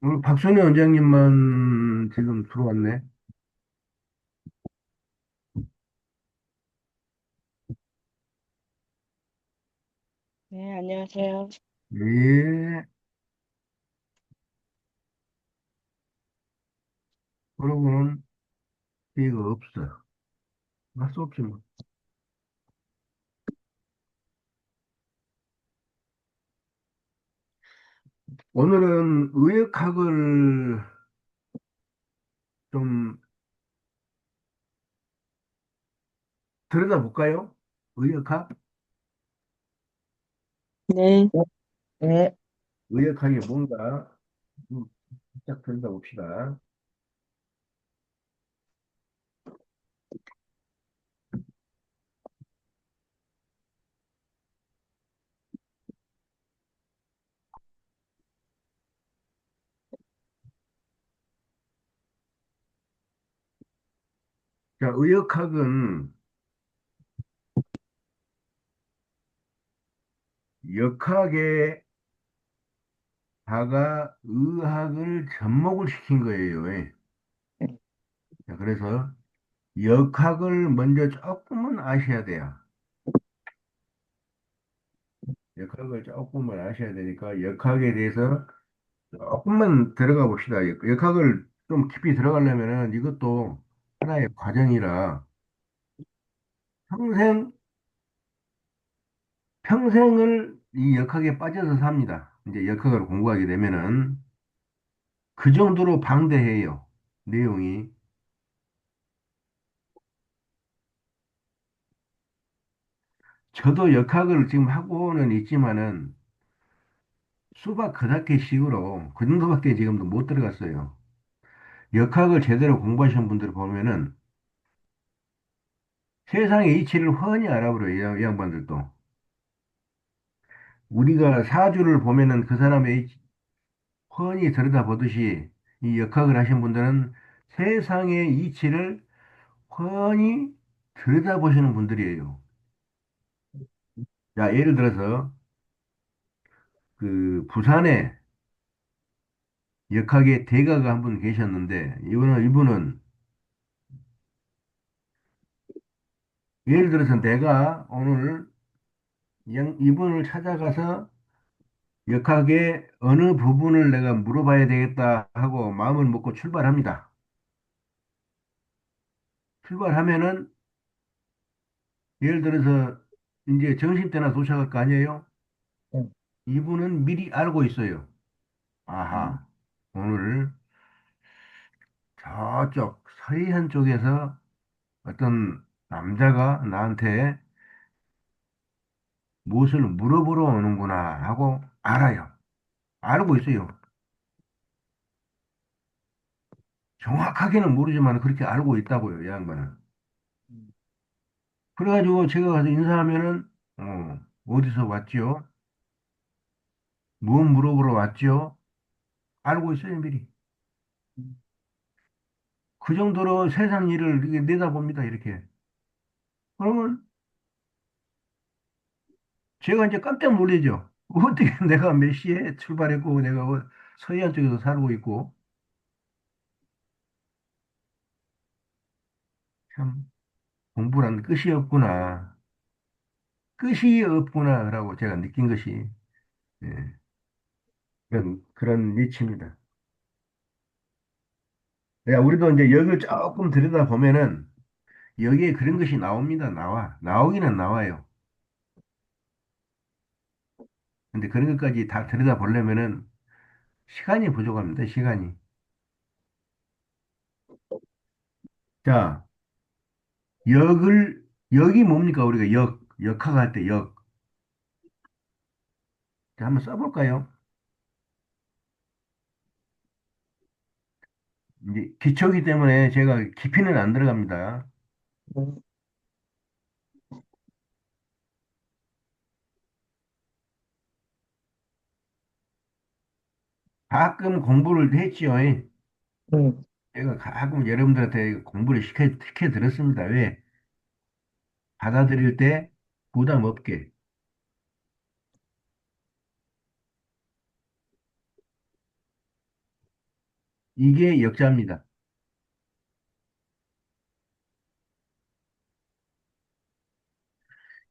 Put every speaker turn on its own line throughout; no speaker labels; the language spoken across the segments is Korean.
오늘 박선희 원장님만 지금 들어왔네.
네, 안녕하세요.
예. 그러고는 이거 없어. 할 수 없지 뭐. 오늘은 의역학을 좀 들여다볼까요? 의역학?
네. 네.
의역학이 뭔가 좀 살짝 들여다봅시다. 자, 의역학은 역학에다가 의학을 접목을 시킨 거예요. 예. 자, 그래서 역학을 먼저 조금은 아셔야 돼요. 역학을 조금은 아셔야 되니까 역학에 대해서 조금만 들어가 봅시다. 역학을 좀 깊이 들어가려면은 이것도 하나의 과정이라 평생, 평생을 이 역학에 빠져서 삽니다. 이제 역학을 공부하게 되면은 그 정도로 방대해요. 내용이. 저도 역학을 지금 하고는 있지만은 수박 그다케 식으로 그 정도밖에 지금도 못 들어갔어요. 역학을 제대로 공부하시는 분들을 보면은 세상의 이치를 훤히 알아버려요. 이 양반들도. 우리가 사주를 보면은 그 사람의 훤히 들여다보듯이 이 역학을 하신 분들은 세상의 이치를 훤히 들여다보시는 분들이에요. 자, 예를 들어서 그 부산에 역학의 대가가 한 분 계셨는데 이분은 예를 들어서 내가 오늘 이분을 찾아가서 역학의 어느 부분을 내가 물어봐야 되겠다 하고 마음을 먹고 출발합니다. 출발하면은 예를 들어서 이제 점심때나 도착할 거 아니에요? 이분은 미리 알고 있어요. 아하, 오늘 저쪽 서해안 쪽에서 어떤 남자가 나한테 무엇을 물어보러 오는구나 하고 알아요. 알고 있어요. 정확하게는 모르지만 그렇게 알고 있다고요, 이 양반은. 그래가지고 제가 가서 인사하면은, 어디서 왔죠? 무엇 물어보러 왔죠? 알고 있어요, 미리. 그 정도로 세상 일을 이렇게 내다봅니다, 이렇게. 그러면 제가 이제 깜짝 놀라죠. 어떻게 내가 몇 시에 출발했고, 내가 서해안 쪽에서 살고 있고, 참, 공부란 끝이 없구나. 끝이 없구나라고 제가 느낀 것이, 예, 그런 이치입니다. 야, 우리도 이제 여기를 조금 들여다보면은, 여기에 그런 것이 나옵니다. 나오기는 나와요. 근데 그런 것까지 다 들여다보려면은, 시간이 부족합니다, 시간이. 자, 역이 뭡니까? 우리가 역학할 때 역. 자, 한번 써볼까요? 이제 기초기 때문에 제가 깊이는 안 들어갑니다. 가끔 공부를 했지요. 제가 가끔 여러분들한테 공부를 시켜 드렸습니다. 왜? 받아들일 때 부담 없게. 이게 역자입니다.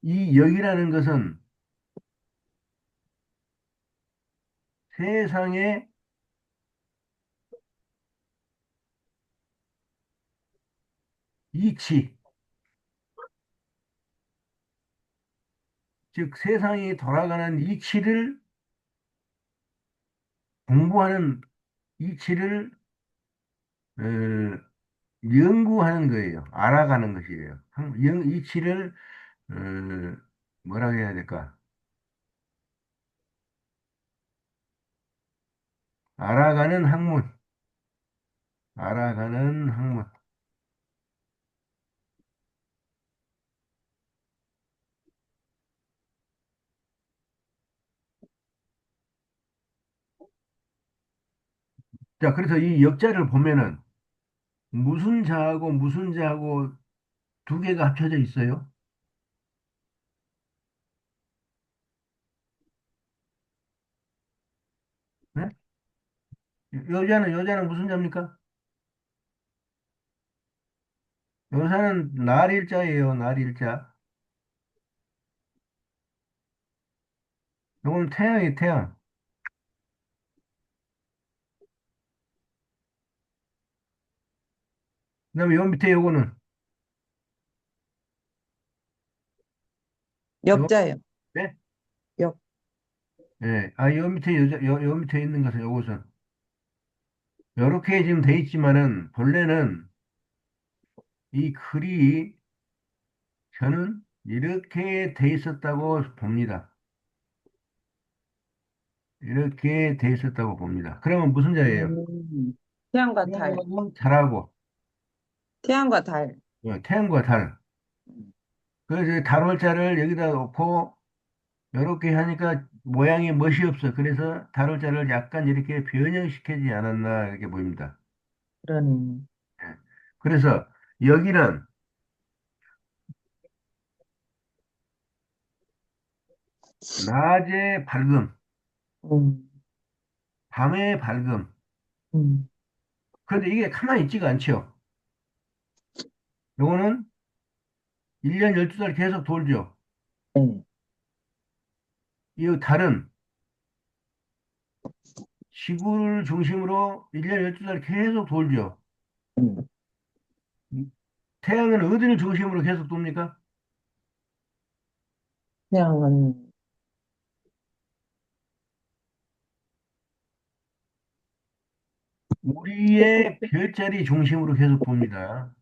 이 역이라는 것은 세상의 이치, 즉 세상이 돌아가는 이치를 공부하는 이치를 어, 연구하는 거예요. 알아가는 것이에요. 이치를 어, 뭐라 해야 될까? 알아가는 학문, 알아가는 학문. 자, 그래서 이 역자를 보면은 무슨 자하고 무슨 자하고 두 개가 합쳐져 있어요. 네? 여자는 무슨 자입니까? 여자는 날일자예요, 날일자. 요건 태양이에요, 태양. 그다음에 요 밑에 요거는 요,
역자요.
네?
역.
예. 요 밑에 요 밑에 있는 것은 요것은 요렇게 지금 돼 있지만은 본래는 이 글이 저는 이렇게 돼 있었다고 봅니다. 이렇게 돼 있었다고 봅니다. 그러면 무슨 자예요?
태양과 달.
태양하고 달하고
태양과 달.
태양과 달. 그래서 달월자를 여기다 놓고 이렇게 하니까 모양이 멋이 없어. 그래서 달월자를 약간 이렇게 변형시키지 않았나 이렇게 보입니다.
그러네.
예. 그래서 여기는 낮에 밝음,
음,
밤에 밝음.
음,
그런데 이게 가만히 있지가 않죠. 요거는 1년 12달 계속 돌죠.
네.
이 달은 지구를 중심으로 1년 12달 계속 돌죠.
음.
태양은 어디를 중심으로 계속 돕니까?
태양은
우리의 별자리 중심으로 계속 돕니다.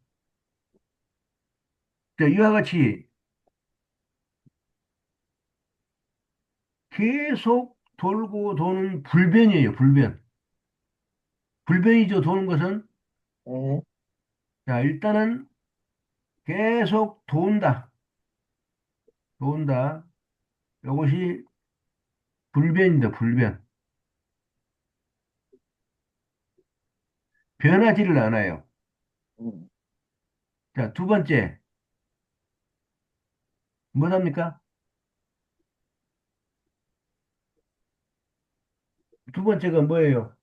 자, 이와 같이 계속 돌고 도는 불변이에요, 불변. 불변이죠, 도는 것은.
네.
자, 일단은 계속 돈다, 돈다. 이것이 불변입니다, 불변. 변하지를 않아요.
음.
자, 두 번째, 뭐합니까? 두 번째가 뭐예요?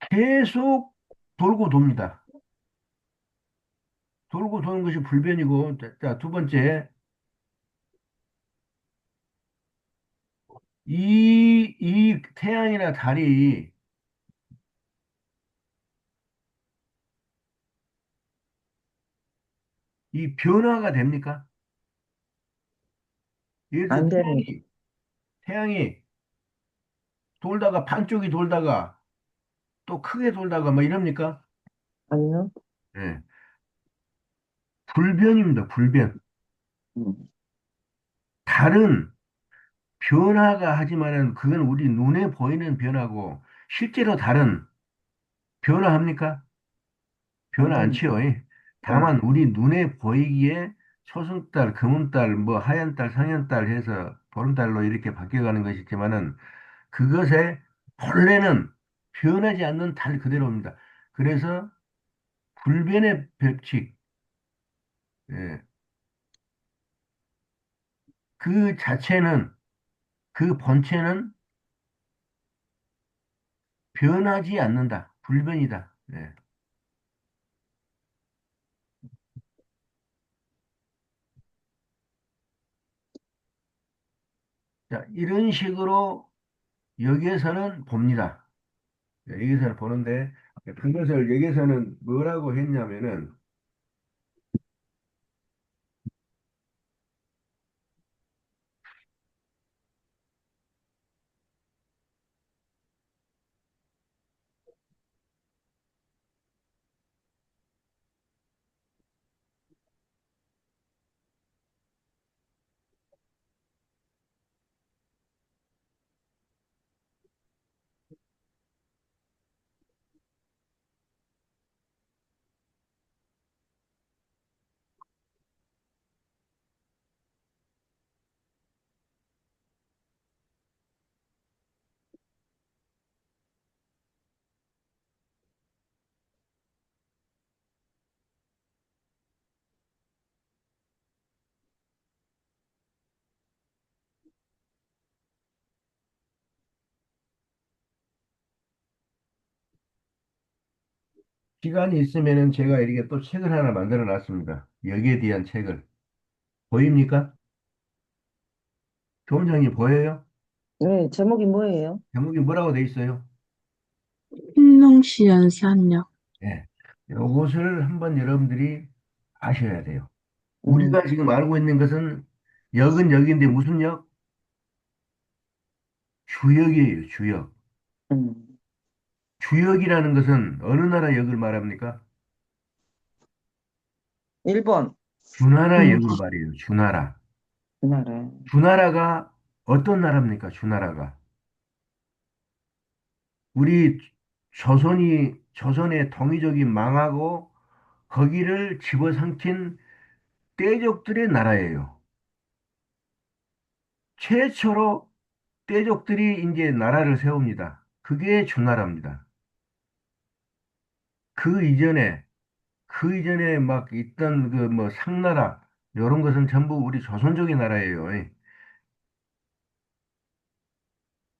계속 돌고 돕니다. 돌고 도는 것이 불변이고, 자, 두 번째, 이 태양이나 달이 이 변화가 됩니까? 예를 들어
안 됩니다.
태양이 돌다가 반쪽이 돌다가 또 크게 돌다가 뭐 이럽니까?
아니요.
예. 불변입니다. 불변.
음.
달은 변화가 하지만은 그건 우리 눈에 보이는 변화고 실제로 달은 변화합니까?
안
변화
됩니다.
않지요. 예.
네.
다만 우리 눈에 보이기에 초승달, 금운달, 뭐 하얀달, 상현달 해서 보름달로 이렇게 바뀌어가는 것이지만은 그것의 본래는 변하지 않는 달 그대로입니다. 그래서 불변의 법칙, 예, 그 자체는, 그 본체는 변하지 않는다. 불변이다. 네. 자, 이런 식으로 여기에서는 봅니다. 네, 여기서는 보는데, 그것을 여기서는 뭐라고 했냐면은, 시간이 있으면은 제가 이렇게 또 책을 하나 만들어 놨습니다. 여기에 대한 책을. 보입니까? 조원장님 보여요?
네, 제목이 뭐예요?
제목이 뭐라고 돼 있어요?
흰농시 연산역.
예. 요것을 한번 여러분들이 아셔야 돼요.
음,
우리가 지금 알고 있는 것은 역은 역인데 무슨 역? 주역이에요, 주역.
음.
주역이라는 것은 어느 나라 역을 말합니까?
일본,
주나라
음,
역을 말해요, 주나라.
우리나라.
주나라가 어떤 나라입니까, 주나라가? 우리 조선의 통일적이 망하고 거기를 집어삼킨 떼족들의 나라예요. 최초로 떼족들이 이제 나라를 세웁니다. 그게 주나라입니다. 그 이전에, 그 이전에 막 있던 그 뭐 상나라, 이런 것은 전부 우리 조선족의 나라예요.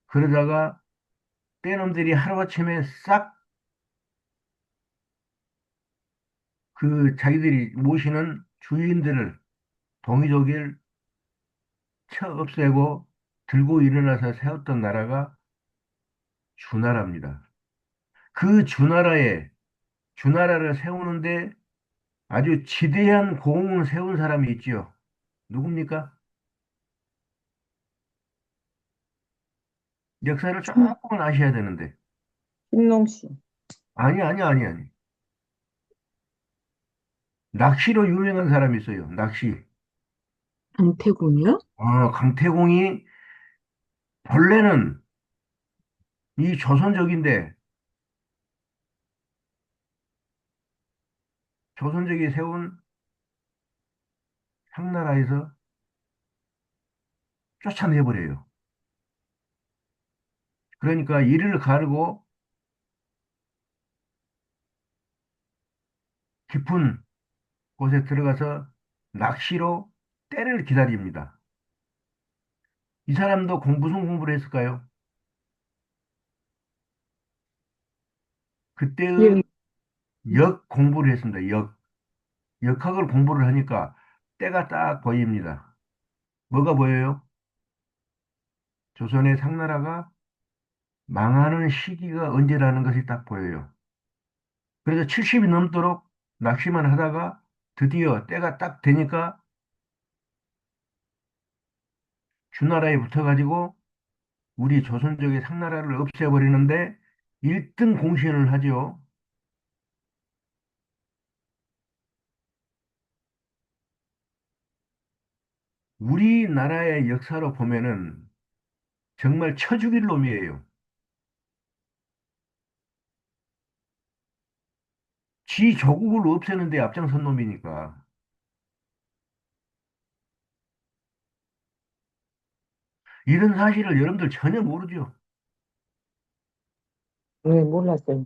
그러다가 떼놈들이 하루아침에 싹 그 자기들이 모시는 주인들을, 동이족을 쳐 없애고 들고 일어나서 세웠던 나라가 주나라입니다. 그 주나라를 세우는데 아주 지대한 공을 세운 사람이 있지요. 누굽니까? 역사를 조금은 아셔야 되는데.
흰농씨.
아니. 낚시로 유명한 사람이 있어요. 낚시.
안태곤이요?
강태공이 본래는 이 조선족인데 조선족이 세운 상나라에서 쫓아내버려요. 그러니까 이를 가르고 깊은 곳에 들어가서 낚시로 때를 기다립니다. 이 사람도 무슨 공부를 했을까요? 그때의
예,
역 공부를 했습니다. 역학을 공부를 하니까 때가 딱 보입니다. 뭐가 보여요? 조선의 상나라가 망하는 시기가 언제라는 것이 딱 보여요. 그래서 70이 넘도록 낚시만 하다가 드디어 때가 딱 되니까 주나라에 붙어가지고 우리 조선족의 상나라를 없애버리는데 1등 공신을 하죠. 우리나라의 역사로 보면은 정말 쳐 죽일 놈이에요. 지 조국을 없애는 데 앞장선 놈이니까. 이런 사실을 여러분들 전혀 모르죠.
네, 몰랐어요.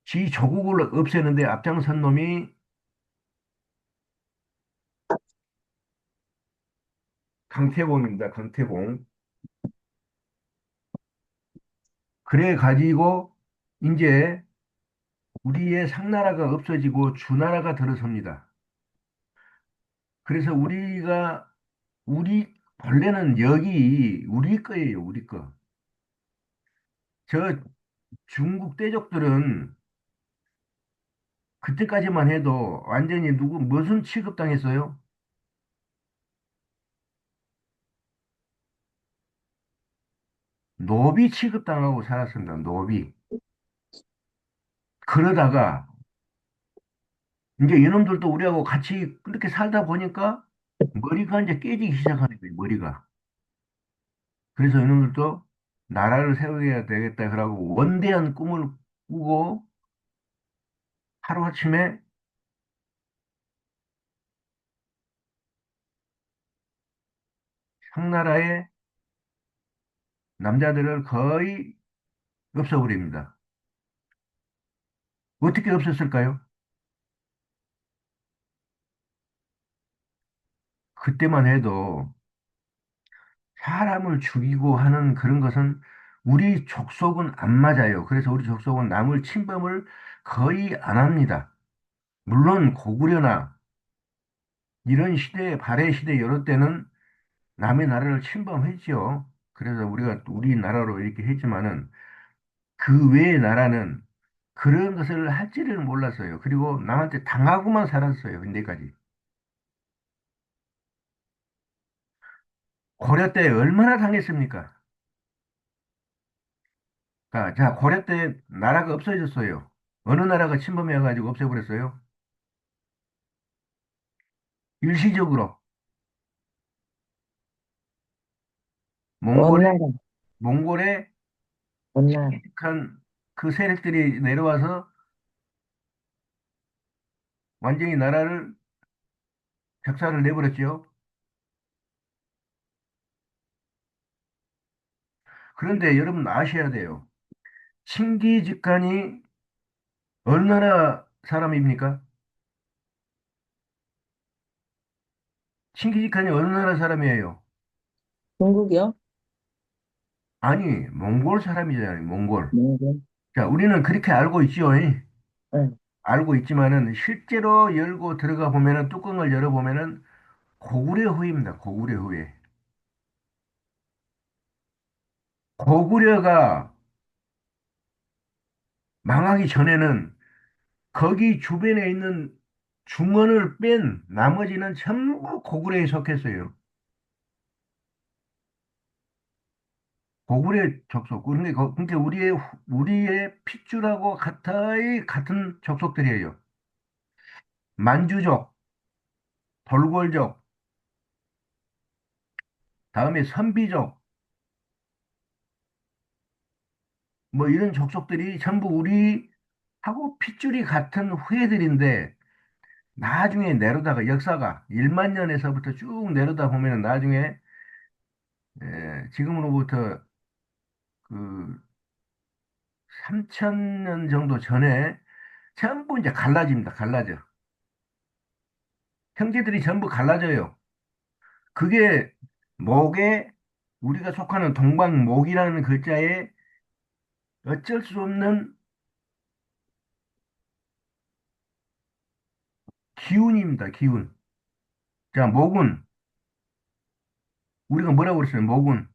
지 조국을 없애는 데 앞장선 놈이 강태공입니다. 강태공. 그래 가지고 이제 우리의 상나라가 없어지고 주나라가 들어섭니다. 그래서 우리 본래는 여기 우리 거예요. 우리 거. 저 중국 대족들은 그때까지만 해도 완전히 무슨 취급당했어요? 노비 취급당하고 살았습니다. 노비. 그러다가 이제 이놈들도 우리하고 같이 그렇게 살다 보니까 머리가 이제 깨지기 시작하는 거예요. 머리가. 그래서 이놈들도 나라를 세워야 되겠다 그러고 원대한 꿈을 꾸고 하루아침에 상나라의 남자들을 거의 없애버립니다. 어떻게 없었을까요? 그때만 해도 사람을 죽이고 하는 그런 것은 우리 족속은 안 맞아요. 그래서 우리 족속은 남을 침범을 거의 안 합니다. 물론 고구려나 이런 시대, 발해 시대 이럴 때는 남의 나라를 침범했지요. 그래서 우리가 우리나라로 이렇게 했지만은 그 외의 나라는 그런 것을 할지를 몰랐어요. 그리고 남한테 당하고만 살았어요. 현대까지. 고려 때 얼마나 당했습니까? 자, 고려 때 나라가 없어졌어요. 어느 나라가 침범해가지고 없애버렸어요? 일시적으로 몽골의
원나라,
몽골의
원나라.
칙칙한 그 세력들이 내려와서 완전히 나라를 작사를 내버렸죠. 그런데 여러분 아셔야 돼요. 칭기즈칸이 어느 나라 사람입니까? 칭기즈칸이 어느 나라 사람이에요?
중국이요?
아니, 몽골 사람이잖아요. 몽골.
몽골.
자, 우리는 그렇게 알고 있죠. 이?
네.
알고 있지만은 실제로 열고 들어가 보면은 뚜껑을 열어 보면은 고구려 후예입니다. 고구려 후예. 고구려가 망하기 전에는 거기 주변에 있는 중원을 뺀 나머지는 전부 고구려에 속했어요. 고구려 족속. 그러니까 우리의 핏줄하고 같은 족속들이에요. 만주족, 돌골족, 다음에 선비족, 뭐 이런 족속들이 전부 우리하고 핏줄이 같은 후예들인데 나중에 내려다가 역사가 1만 년에서부터 쭉 내려다 보면 나중에 지금으로부터 그 3천 년 정도 전에 전부 이제 갈라집니다. 갈라져. 형제들이 전부 갈라져요. 그게 목에 우리가 속하는 동방목이라는 글자에 어쩔 수 없는 기운입니다. 기운. 자, 목은 우리가 뭐라고 그랬어요? 목은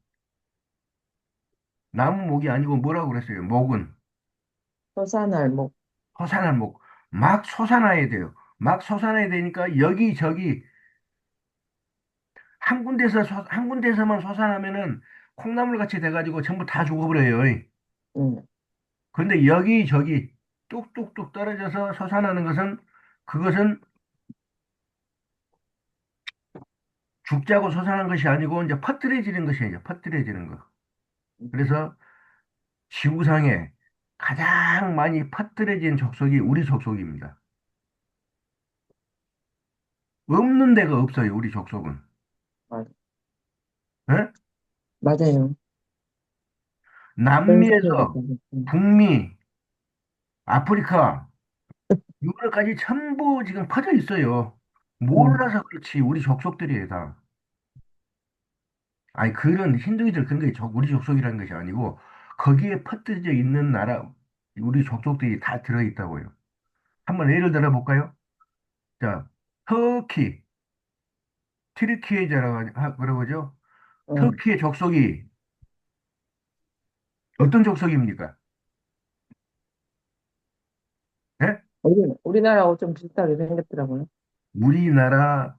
나무 목이 아니고 뭐라고 그랬어요? 목은
서산알목.
솟아날 목. 막 솟아나야 돼요. 막 솟아나야 되니까 여기저기 한 군데서만 솟아나면은 콩나물 같이 돼가지고 전부 다 죽어버려요.
응.
그런데 여기저기 뚝뚝뚝 떨어져서 솟아나는 그것은 죽자고 솟아난 것이 아니고 이제 퍼뜨려지는 것이에요. 퍼뜨려지는 거. 그래서 지구상에 가장 많이 퍼뜨려진 족속이 우리 족속입니다. 없는 데가 없어요. 우리 족속은.
맞-
예?
맞아요. 전설을
남미에서
가졌어요.
북미, 아프리카, 유럽까지 전부 지금 퍼져 있어요.
응.
몰라서 그렇지. 우리 족속들이에요, 다. 아니, 그런 힌두이들 근거에 우리 족속이라는 것이 아니고, 거기에 퍼뜨려져 있는 나라, 우리 족속들이 다 들어있다고요. 한번 예를 들어 볼까요? 자, 터키, 튀르키예라고 그러죠?
응.
터키의 족속이 어떤 족속입니까? 예?
우리나라하고 좀 비슷하게 생겼더라고요.
우리나라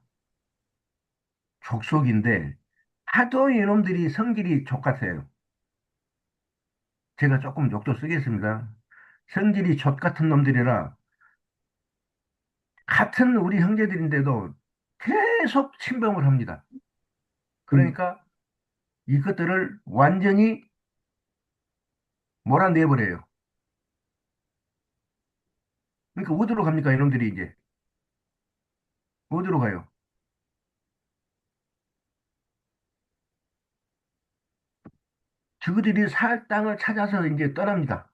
족속인데, 하도 이놈들이 성질이 족같아요. 제가 조금 욕도 쓰겠습니다. 성질이 족 같은 놈들이라, 같은 우리 형제들인데도 계속 침범을 합니다.
응.
그러니까 이것들을 완전히 몰아내버려요. 그러니까 어디로 갑니까, 이놈들이 이제? 어디로 가요? 저들이 살 땅을 찾아서 이제 떠납니다.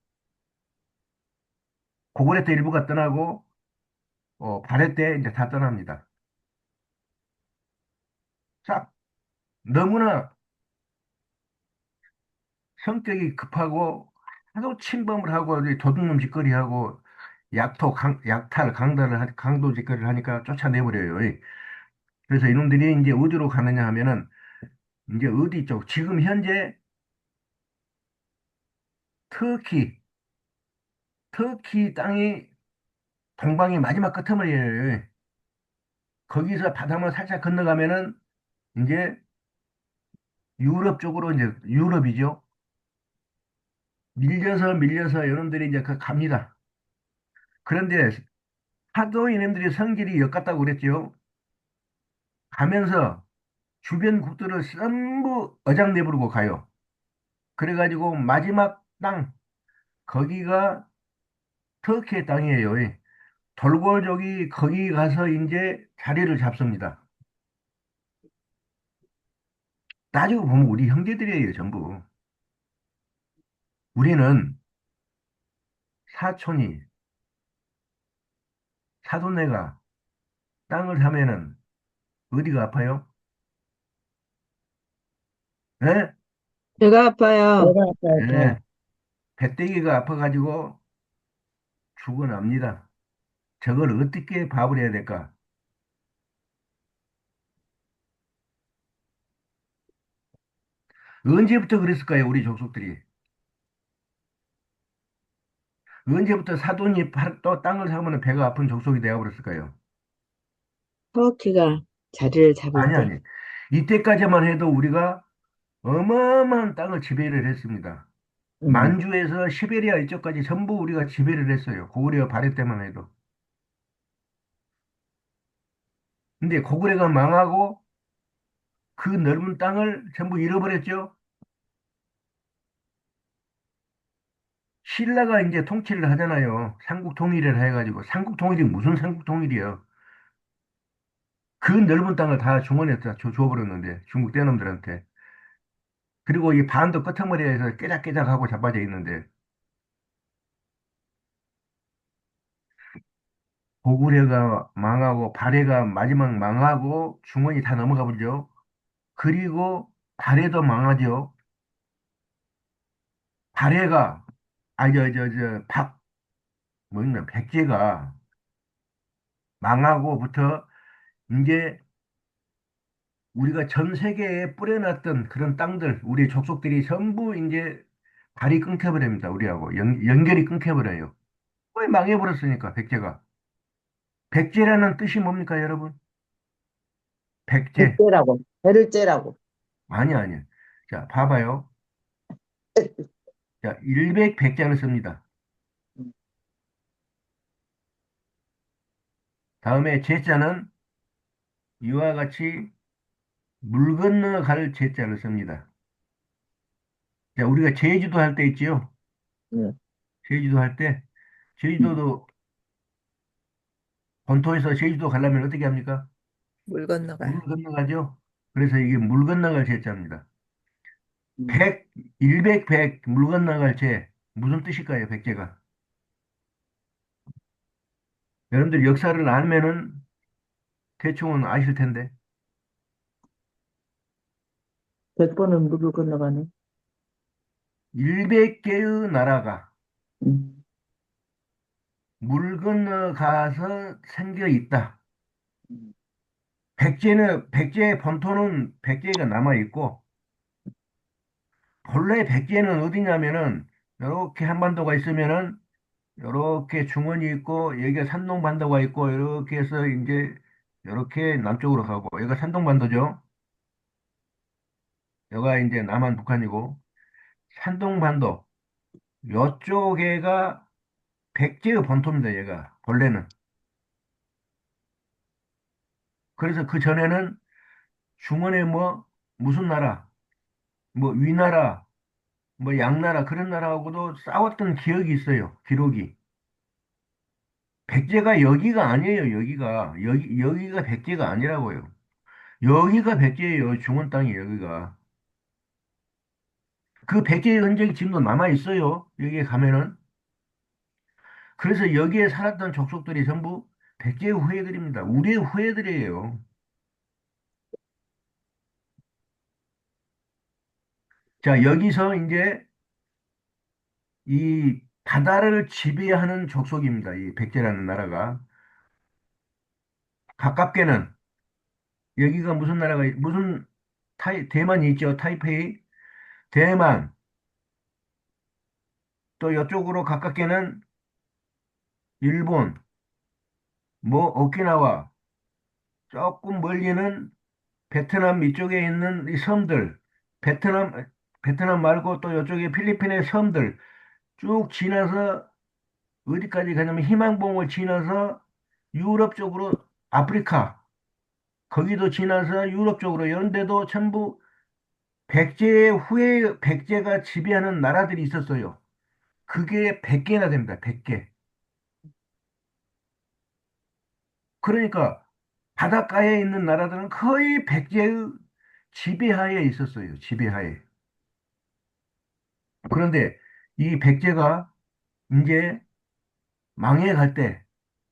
고구려 때 일부가 떠나고, 발해 때 이제 다 떠납니다. 자, 너무나 성격이 급하고, 하도 침범을 하고, 이제 도둑놈 짓거리하고, 약탈, 강도 짓거리를 하니까 쫓아내버려요. 그래서 이놈들이 이제 어디로 가느냐 하면은, 이제 어디 쪽, 지금 현재 터키, 터키 땅이 동방의 마지막 끄트머리예요. 거기서 바다만 살짝 건너가면은 이제 유럽 쪽으로 이제 유럽이죠. 밀려서 여러분들이 이제 갑니다. 그런데 하도 이놈들이 성질이 역같다고 그랬죠. 가면서 주변 국들을 전부 어장내부르고 가요. 그래가지고 마지막 땅, 거기가 터키의 땅이에요. 돌고족이 거기 가서 이제 자리를 잡습니다. 따지고 보면 우리 형제들이에요, 전부. 우리는 사촌이, 사돈네가 땅을 사면은 어디가 아파요? 예?
배가 아파요.
내가 아까
예. 배때기가 아파가지고 죽어납니다. 저걸 어떻게 밥을 해야 될까? 언제부터 그랬을까요, 우리 족속들이? 언제부터 사돈이 또 땅을 사면 배가 아픈 족속이 되어버렸을까요?
터키가 자리를 잡을
아니,
때.
아니. 이때까지만 해도 우리가 어마어마한 땅을 지배를 했습니다.
응.
만주에서 시베리아 이쪽까지 전부 우리가 지배를 했어요. 고구려 발해 때만 해도. 근데 고구려가 망하고 그 넓은 땅을 전부 잃어버렸죠. 신라가 이제 통치를 하잖아요. 삼국 통일을 해가지고. 삼국 통일이 무슨 삼국 통일이에요? 그 넓은 땅을 다 중원에다 줘버렸는데, 중국 떼놈들한테. 그리고 이 반도 끄트머리에서 깨작깨작하고 자빠져 있는데, 고구려가 망하고, 발해가 마지막 망하고, 중원이 다 넘어가 버리죠. 그리고 발해도 망하죠. 발해가, 뭐냐, 백제가 망하고부터 이제 우리가 전 세계에 뿌려놨던 그런 땅들, 우리 족속들이 전부 이제 발이 끊겨버립니다. 우리하고 연결이 끊겨버려요. 왜 망해버렸으니까, 백제가. 백제라는 뜻이 뭡니까, 여러분? 백제.
백제라고, 배를 째라고.
아니. 자, 봐봐요. 자, 일백백자를 씁니다.
응.
다음에 제자는 이와 같이 물 건너갈 제자를 씁니다. 자, 우리가 제주도 할 때 있지요?
응.
제주도 할 때,
응.
제주도도 본토에서 제주도 가려면 어떻게 합니까?
물
물을
건너가요.
건너가죠? 그래서 이게 물 건너갈 제자입니다.
응.
백, 일백백, 물 건너갈 제. 무슨 뜻일까요, 백제가? 여러분들 역사를 알면은, 대충은 아실 텐데.
100번은 물을 건너가네.
100개의 나라가
음,
물 건너가서 생겨 있다.
음,
백제의 본토는 백제가 남아 있고, 본래 백제는 어디냐면은, 이렇게 한반도가 있으면은, 이렇게 중원이 있고, 여기가 산동반도가 있고, 이렇게 해서 이제, 이렇게 남쪽으로 가고, 여기가 산동반도죠. 여기가 이제 남한 북한이고, 산동반도, 요쪽에가 백제의 본토입니다, 얘가, 본래는. 그래서 그 전에는 중원에 뭐, 무슨 나라, 뭐, 위나라, 뭐, 양나라, 그런 나라하고도 싸웠던 기억이 있어요, 기록이. 백제가 여기가 아니에요, 여기가. 여기가 백제가 아니라고요. 여기가 백제예요, 중원 땅이 여기가. 그 백제의 흔적이 지금도 남아 있어요, 여기에 가면은. 그래서 여기에 살았던 족속들이 전부 백제의 후예들입니다. 우리의 후예들이에요. 자, 여기서 이제 이 바다를 지배하는 족속입니다. 이 백제라는 나라가. 가깝게는 여기가 무슨 나라가, 무슨 대만이 있죠. 타이페이. 대만. 또 이쪽으로 가깝게는 일본, 뭐 오키나와, 조금 멀리는 베트남 이쪽에 있는 이 섬들, 베트남 말고 또 이쪽에 필리핀의 섬들 쭉 지나서 어디까지 가냐면 희망봉을 지나서 유럽 쪽으로 아프리카, 거기도 지나서 유럽 쪽으로 이런 데도 전부 백제가 지배하는 나라들이 있었어요. 그게 100개나 됩니다. 100개. 그러니까 바닷가에 있는 나라들은 거의 백제의 지배하에 있었어요. 지배하에. 그런데 이 백제가 이제 망해갈 때,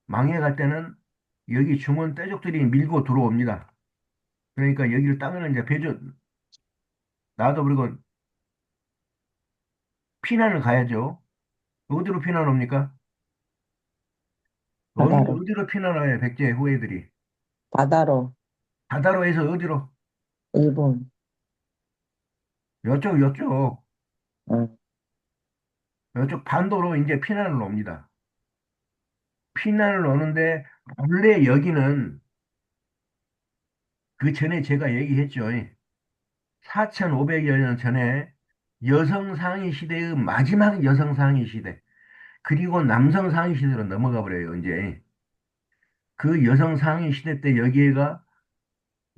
망해갈 때는 여기 중원 떼족들이 밀고 들어옵니다. 그러니까 여기를 땅을 이제 놔둬버리고 피난을 가야죠. 어디로 피난 옵니까?
바다로.
어디로 피난 와요, 백제 후예들이?
바다로.
바다로 해서 어디로?
일본.
요쪽,
어,
요쪽 반도로 이제 피난을 옵니다. 피난을 오는데, 원래 여기는 그 전에 제가 얘기했죠. 4,500여 년 전에 여성 상위 시대의 마지막 여성 상위 시대, 그리고 남성 상위 시대로 넘어가 버려요, 이제. 그 여성 상위 시대 때 여기에가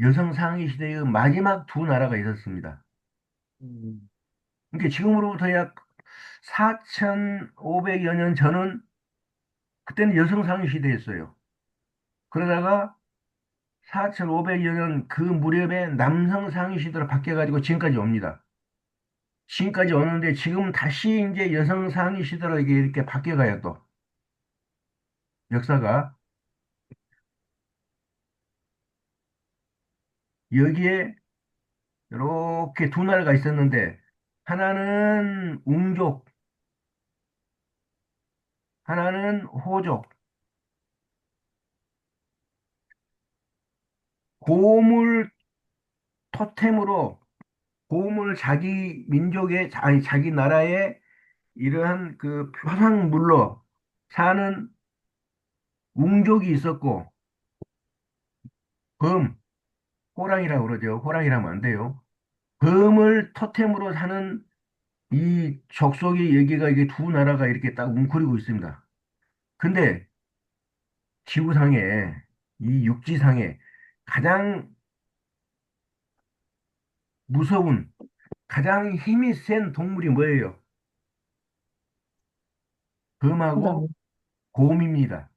여성 상위 시대의 마지막 두 나라가 있었습니다.
음,
그러니까 지금으로부터 약 4,500여 년 전은 그때는 여성 상위 시대였어요. 그러다가 4,500여 년 그 무렵에 남성 상위 시대로 바뀌어가지고 지금까지 옵니다. 지금까지 오는데 지금 다시 이제 여성 상위 시대로 이렇게 바뀌어가요, 또. 역사가. 여기에 이렇게 두 나라가 있었는데, 하나는 웅족, 하나는 호족. 고음을 토템으로, 고음을 자기 민족의, 아니, 자기 나라의 이러한 그 표상물로 사는 웅족이 있었고, 검, 호랑이라고 그러죠. 호랑이라면 안 돼요. 검을 토템으로 사는 이 족속의 얘기가 이게 두 나라가 이렇게 딱 웅크리고 있습니다. 근데 지구상에, 이 육지상에 가장 무서운, 가장 힘이 센 동물이 뭐예요? 범하고
사람.
곰입니다.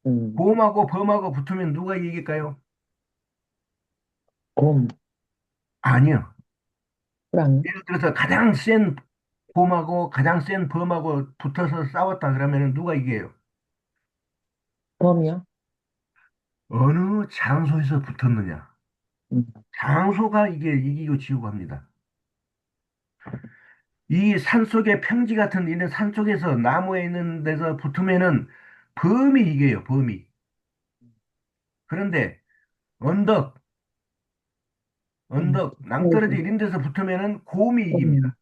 음,
곰하고 범하고 붙으면 누가 이길까요?
곰,
아니요.
호랑이,
예를 들어서 가장 센 곰하고 가장 센 범하고 붙어서 싸웠다 그러면 누가 이겨요?
범이요?
어느 장소에서 붙었느냐?
음,
장소가 이게 이기고 지우고 합니다. 이 산속의 평지 같은 이런 산속에서 나무에 있는 데서 붙으면은 범이 이겨요, 범이. 그런데 언덕, 언덕, 낭떠러지
그래야지.
이런 데서 붙으면은 곰이
음,
이깁니다.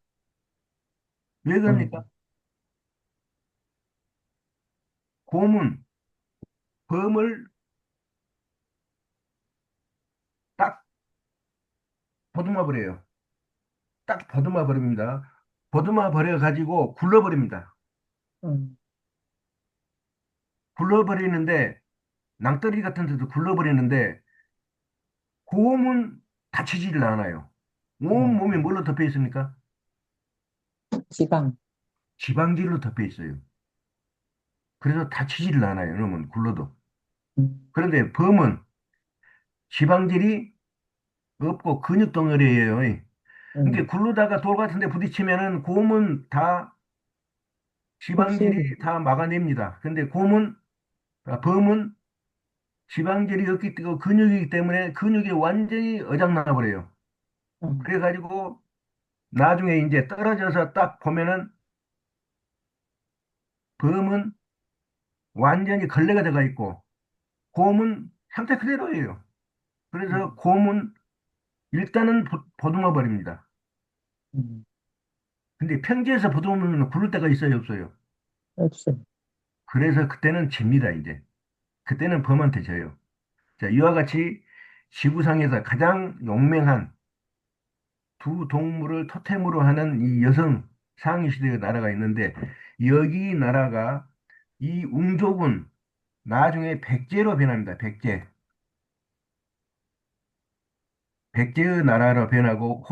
왜
어,
그럽니까? 곰은 범을 딱 보듬어 버려요. 딱 보듬어 버립니다. 보듬어 버려 가지고 굴러 버립니다.
음,
굴러 버리는데 낭떠러지 같은 데도 굴러 버리는데 곰은 다치지를 않아요. 온
어,
몸이 뭘로 덮여 있습니까?
지방.
지방질로 덮여 있어요. 그래서 다치지를 않아요. 이러면 굴러도.
음,
그런데 범은 지방질이 없고 근육 덩어리예요. 그러니까
음,
굴르다가 돌 같은 데 부딪히면은 곰은 다 지방질이
혹시,
다 막아냅니다. 근데 범은 지방질이 없기 때문에 근육이기 때문에 근육이 완전히 어장나 버려요.
음,
그래가지고 나중에 이제 떨어져서 딱 보면은 범은 완전히 걸레가 들어가 있고 곰은 상태 그대로예요. 그래서
음,
곰은 일단은 보듬어 버립니다.
음,
근데 평지에서 보듬으면 굴을 때가 있어요, 없어요?
없어.
그래서 그때는 집니다, 이제. 그때는 범한테 져요. 자, 이와 같이 지구상에서 가장 용맹한 두 동물을 토템으로 하는 이 여성 상위 시대의 나라가 있는데, 여기 나라가 이 웅족은 나중에 백제로 변합니다, 백제. 백제의 나라로 변하고,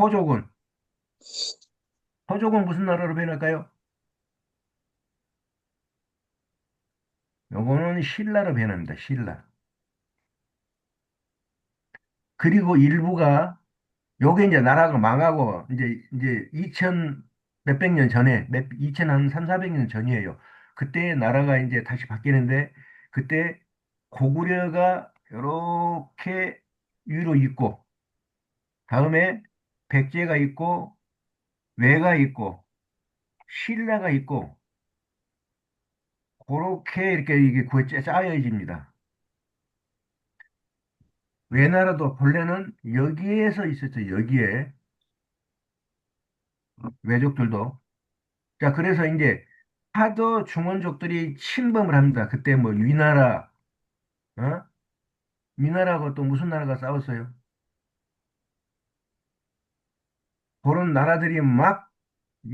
호족은 무슨 나라로 변할까요? 요거는 신라로 변합니다, 신라. 그리고 일부가 요게 이제 나라가 망하고 이제 2000 몇백 년 전에 2000 한 3, 400년 전이에요. 그때 나라가 이제 다시 바뀌는데 그때 고구려가 이렇게 위로 있고 다음에 백제가 있고 외가 있고 신라가 있고 그렇게 이렇게 이게 구에 짜여집니다. 외나라도 본래는 여기에서 있었죠. 여기에 외족들도. 자, 그래서 이제 하도 중원족들이 침범을 합니다. 그때 뭐 위나라, 어? 위나라하고 또 무슨 나라가 싸웠어요? 그런 나라들이 막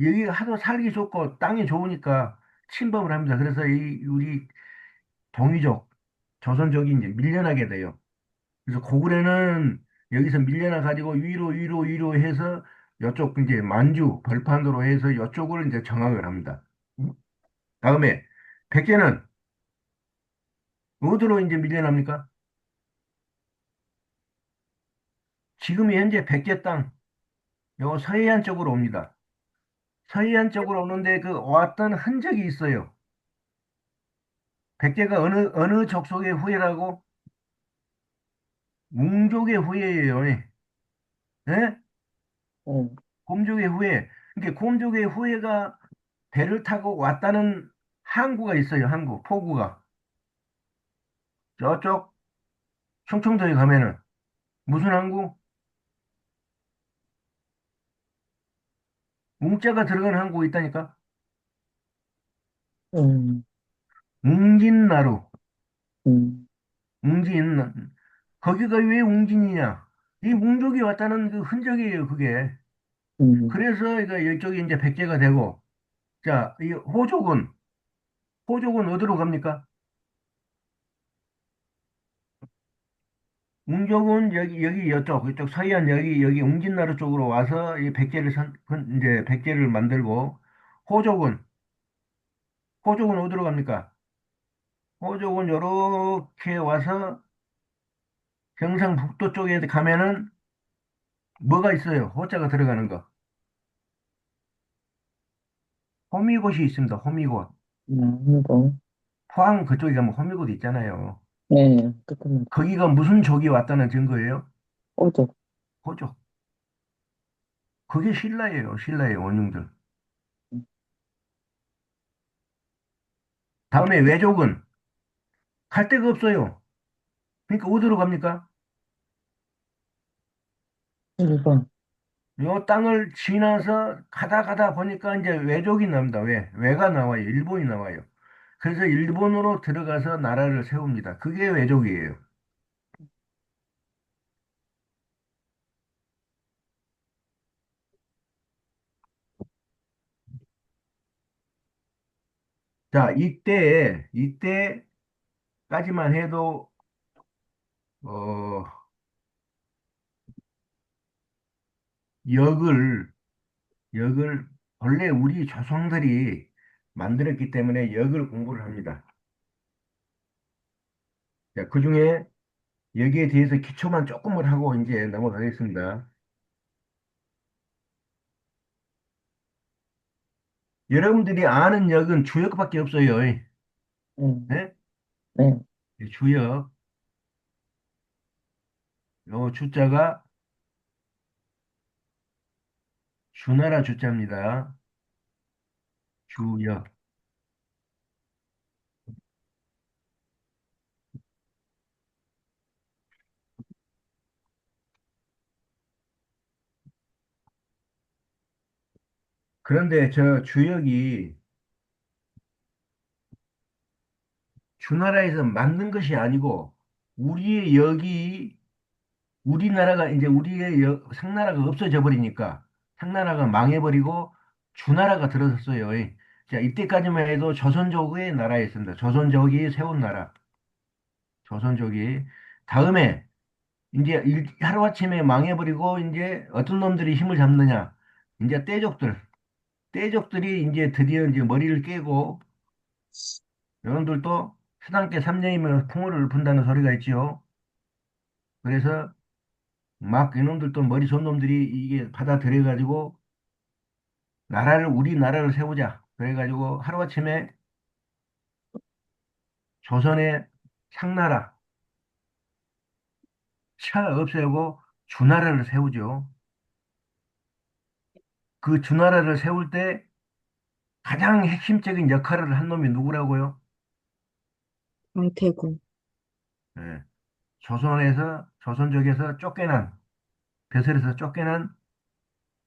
여기 하도 살기 좋고 땅이 좋으니까 침범을 합니다. 그래서 이 우리 동이족, 조선족이 이제 밀려나게 돼요. 그래서 고구려는 여기서 밀려나 가지고 위로 해서 이쪽 이제 만주 벌판으로 해서 이쪽을 이제 정악을 합니다. 다음에 백제는 어디로 이제 밀려납니까? 지금 현재 백제 땅, 요 서해안 쪽으로 옵니다. 서해안 쪽으로 오는데 그 왔던 흔적이 있어요. 백제가 어느 족속의 후예라고? 웅족의 후예예요. 예?
음,
곰족의 후예. 그러니까 곰족의 후예가 배를 타고 왔다는 항구가 있어요. 항구, 포구가. 저쪽 충청도에 가면은 무슨 항구? 웅자가 들어간 항구가 있다니까?
음,
웅진나루.
음,
웅진. 거기가 왜 웅진이냐? 이 웅족이 왔다는 그 흔적이에요, 그게.
음,
그래서 이쪽이 이제 백제가 되고, 자, 이 호족은 어디로 갑니까? 웅족은 여기 이쪽 서해안 여기 웅진나루 쪽으로 와서 이 이제 백제를 만들고, 호족은, 호족은 어디로 갑니까? 호족은 요렇게 와서 경상북도 쪽에 가면은 뭐가 있어요? 호자가 들어가는 거. 호미곶이 있습니다. 호미곶.
이거,
포항 그쪽에 가면 호미곶 있잖아요.
네, 그렇구나.
거기가 무슨 족이 왔다는 증거예요?
호적.
호족. 그게 신라예요. 신라의 원흉들.
음,
다음에 외족은 갈 데가 없어요. 그러니까 어디로 갑니까?
1번.
요 땅을 지나서 가다 보니까 이제 외족이 나옵니다. 외가 나와요. 일본이 나와요. 그래서 일본으로 들어가서 나라를 세웁니다. 그게 외족이에요. 자, 이때까지만 해도, 어, 역을, 역을, 원래 우리 조상들이 만들었기 때문에 역을 공부를 합니다. 자, 그 중에 여기에 대해서 기초만 조금을 하고 이제 넘어가겠습니다. 여러분들이 아는 역은 주역밖에 없어요.
네.
네?
네.
주역, 요 주자가 주나라 주자입니다. 주역. 그런데 저 주역이 주나라에서 만든 것이 아니고 우리의 역이 우리나라가 이제 우리의 상나라가 없어져 버리니까 상나라가 망해버리고 주나라가 들어섰어요. 자, 이때까지만 해도 조선족의 나라였습니다. 조선족이 세운 나라. 조선족이. 다음에 이제 하루아침에 망해버리고 이제 어떤 놈들이 힘을 잡느냐. 이제 떼족들이 이제 드디어 이제 머리를 깨고 여러분들도 스당께 3년이면 풍어를 분다는 소리가 있지요. 그래서 막 이놈들도 머리 좋은 놈들이 이게 받아들여가지고 우리나라를 세우자. 그래가지고 하루아침에 조선의 상나라, 차 없애고 주나라를 세우죠. 그 주나라를 세울 때 가장 핵심적인 역할을 한 놈이 누구라고요?
강태공.
예, 조선족에서 쫓겨난, 벼슬에서 쫓겨난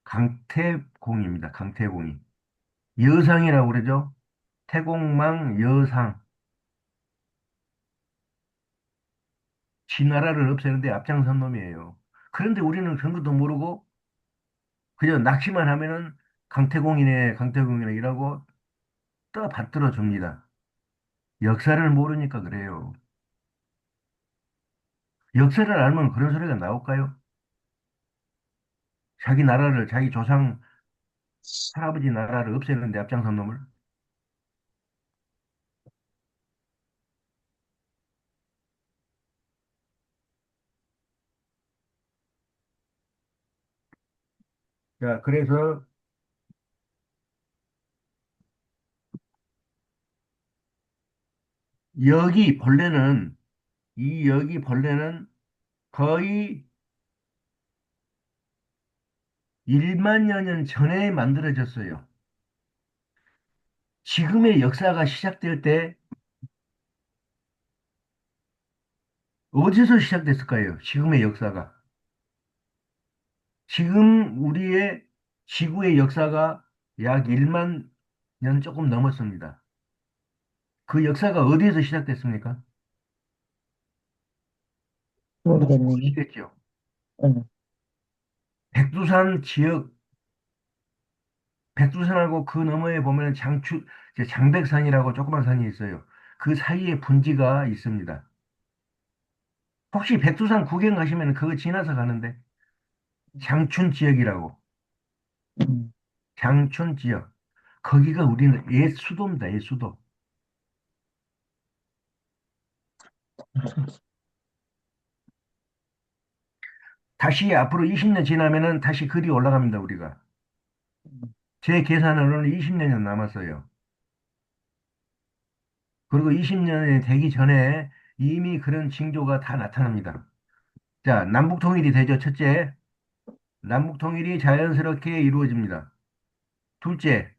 강태공입니다. 강태공이. 여상이라고 그러죠. 태공망 여상. 지 나라를 없애는데 앞장선 놈이에요. 그런데 우리는 그런 것도 모르고 그냥 낚시만 하면은 강태공이네 이라고 떠받들어 줍니다. 역사를 모르니까 그래요. 역사를 알면 그런 소리가 나올까요? 자기 조상, 할아버지 나라를 없애는데 앞장선 놈을. 자, 그래서 여기 본래는, 여기 본래는 거의 1만여 년 전에 만들어졌어요. 지금의 역사가 시작될 때 어디서 시작됐을까요? 지금의 역사가. 지금 우리의 지구의 역사가 약 1만 년 조금 넘었습니다. 그 역사가 어디에서 시작됐습니까?
모르겠네요.
모르시겠죠?
네.
백두산 지역, 백두산하고 그 너머에 보면 이제 장백산이라고 조그만 산이 있어요. 그 사이에 분지가 있습니다. 혹시 백두산 구경 가시면 그거 지나서 가는데 장춘 지역이라고.
음,
장춘 지역. 거기가 우리는 옛 수도입니다. 옛 수도. 다시 앞으로 20년 지나면은 다시 글이 올라갑니다. 우리가. 제 계산으로는 20년이 남았어요. 그리고 20년이 되기 전에 이미 그런 징조가 다 나타납니다. 자, 남북 통일이 되죠. 첫째, 남북 통일이 자연스럽게 이루어집니다. 둘째,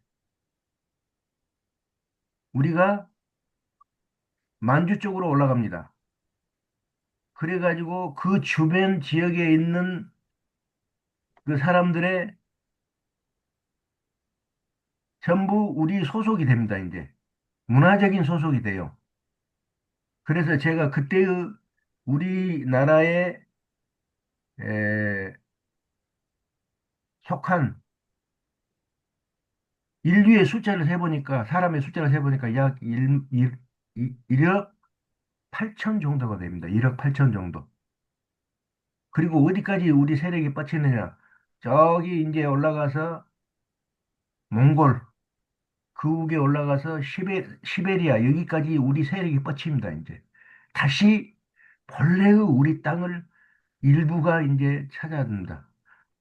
우리가 만주 쪽으로 올라갑니다. 그래가지고 그 주변 지역에 있는 그 사람들의 전부 우리 소속이 됩니다, 이제. 문화적인 소속이 돼요. 그래서 제가 그때의 우리나라에 에, 속한 인류의 숫자를 세보니까, 사람의 숫자를 세보니까 약 1억 8천 정도가 됩니다. 1억 8천 정도. 그리고 어디까지 우리 세력이 뻗치느냐. 저기 이제 올라가서 몽골, 그 위에 올라가서 시베리아, 여기까지 우리 세력이 뻗칩니다, 이제. 다시 본래의 우리 땅을 일부가 이제 찾아든다.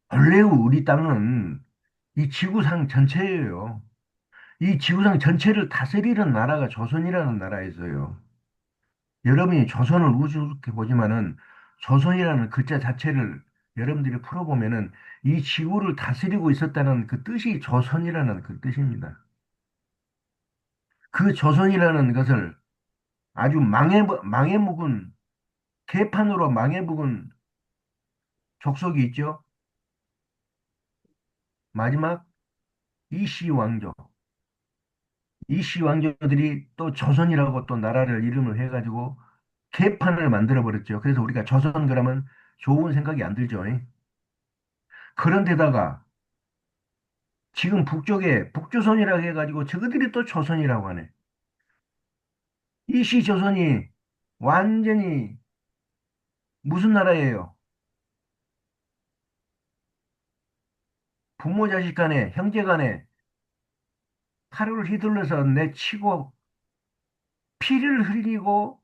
본래의 우리 땅은 이 지구상 전체예요. 이 지구상 전체를 다스리는 나라가 조선이라는 나라에서요. 여러분이 조선을 우습게 보지만은 조선이라는 글자 자체를 여러분들이 풀어보면은 이 지구를 다스리고 있었다는 그 뜻이 조선이라는 그 뜻입니다. 그 조선이라는 것을 아주 망해 묵은, 개판으로 망해 묵은 족속이 있죠. 마지막 이씨 왕조. 이씨 왕조들이 또 조선이라고 또 나라를 이름을 해가지고 개판을 만들어 버렸죠. 그래서 우리가 조선 그러면 좋은 생각이 안 들죠. 그런데다가 지금 북쪽에 북조선이라고 해가지고 저것들이 또 조선이라고 하네. 이씨 조선이 완전히 무슨 나라예요? 부모 자식 간에 형제 간에 칼을 휘둘러서 내치고 피를 흘리고